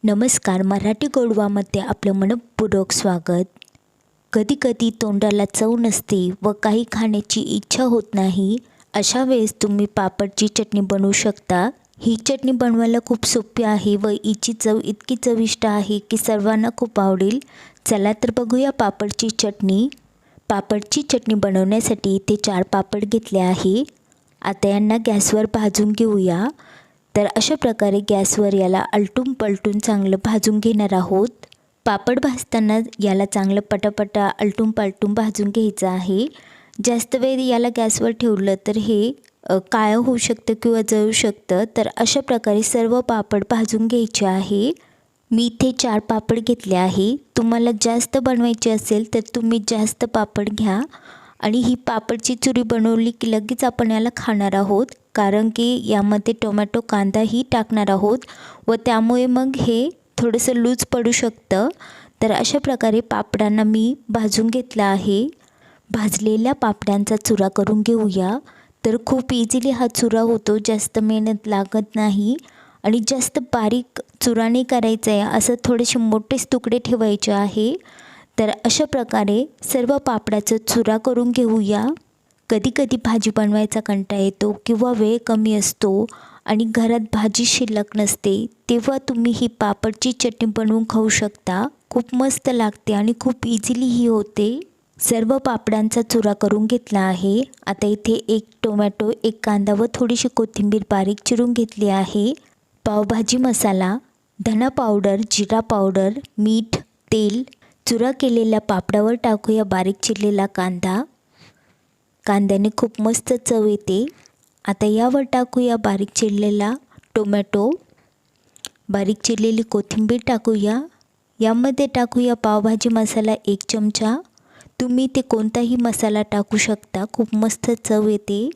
नमस्कार. मराठी गोडवामध्ये आपलं मनपूर्वक स्वागत. कधी कधी तोंडाला चव नसते व काही खाण्याची इच्छा होत नाही, अशा वेळेस तुम्ही पापडची चटणी बनवू शकता. ही चटणी बनवायला खूप सोपी आहे व हिची चव इतकी चविष्ट आहे की सर्वांना खूप आवडेल. चला तर बघूया पापडची चटणी. पापडची चटणी बनवण्यासाठी इथे 4 पापड घेतले आहे. आता यांना गॅसवर भाजून घेऊया. तर अशा प्रकारे गॅसवर याला आलटून पलटून चांगलं भाजून घेणार आहोत. पापड भाजताना याला चांगलं पटापटा आलटून पालटून भाजून घ्यायचं आहे. जास्त वेळ याला गॅसवर ठेवलं तर हे काळं होऊ शकतं किंवा जळू शकतं. तर अशा प्रकारे सर्व पापड भाजून घ्यायचे आहे. मी इथे 4 पापड घेतले आहे. तुम्हाला जास्त बनवायचे असेल तर तुम्ही जास्त पापड घ्या. आणि ही पापडची चुरी बनवली की लगेच आपण याला खाणार आहोत, कारण की यामध्ये टोमॅटो कांदाही टाकणार आहोत व त्यामुळे मग हे थोडंसं लूज पडू शकतं. तर अशा प्रकारे पापडांना मी भाजून घेतलं आहे. भाजलेल्या पापड्यांचा चुरा करून घेऊया. तर खूप इझिली हा चुरा होतो, जास्त मेहनत लागत नाही आणि जास्त बारीक चुरा नाही करायचा आहे, असं थोडेसे मोठेच तुकडे ठेवायचे आहे. तर अशा प्रकारे सर्व पापडाचा चुरा करून घेऊया. कधी कधी भाजी बनवायचा कंटाळा येतो किंवा वेळ कमी असतो आणि घरात भाजी शिल्लक नसते, तेव्हा तुम्ही ही पापडची चटणी बनवून खाऊ शकता. खूप मस्त लागते आणि खूप इझिली ही होते. सर्व पापडांचा चुरा करून घेतला आहे. आता इथे 1 टोमॅटो, 1 कांदा व थोडीशी कोथिंबीर बारीक चिरून घेतली आहे. पावभाजी मसाला, धना पावडर, जिरा पावडर, मीठ, तेल. चुरा केलेल्या पापडावर टाकूया बारीक चिरलेला कांदा. कांद्याने खूप मस्त चव येते. आता यावर टाकूया बारीक चिरलेला टोमॅटो, बारीक चिरलेली कोथिंबीर टाकूया. यामध्ये टाकूया पावभाजी मसाला 1 चमचा. तुम्ही ते कोणताही मसाला टाकू शकता, खूप मस्त चव येते.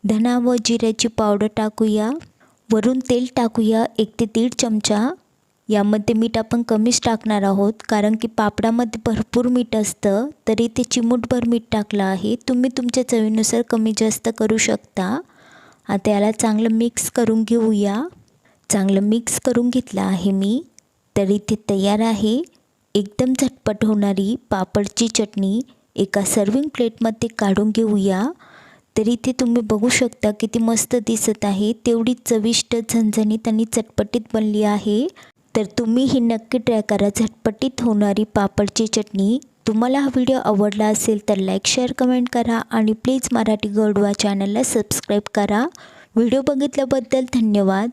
धना व जिऱ्याची पावडर टाकूया. वरून तेल टाकूया 1 ते 1.5 चमचा. यामध्ये मीठ आपण कमीच टाकणार आहोत, कारण की पापडामध्ये भरपूर मीठ असतं. तरी ते चिमूटभर मीठ टाकलं आहे. तुम्ही तुमच्या चवीनुसार कमी जास्त करू शकता. आता याला चांगलं मिक्स करून घेऊया. चांगलं मिक्स करून घेतलं आहे मी. तर इथे तयार आहे एकदम झटपट होणारी पापडची चटणी. एका सर्विंग प्लेटमध्ये काढून घेऊया. तर इथे तुम्ही बघू शकता किती मस्त दिसत आहे. तेवढी चविष्ट, झणझणीत आणि चटपटीत बनली आहे. तर तुम्ही ही नक्की ट्राय करा, झटपटीत होणारी पापडची चटणी. तुम्हाला हा व्हिडिओ आवडला असेल तर लाईक, शेअर, कमेंट करा आणि प्लीज मराठी गोडवा चॅनलला सबस्क्राईब करा. व्हिडिओ बघितल्याबद्दल धन्यवाद.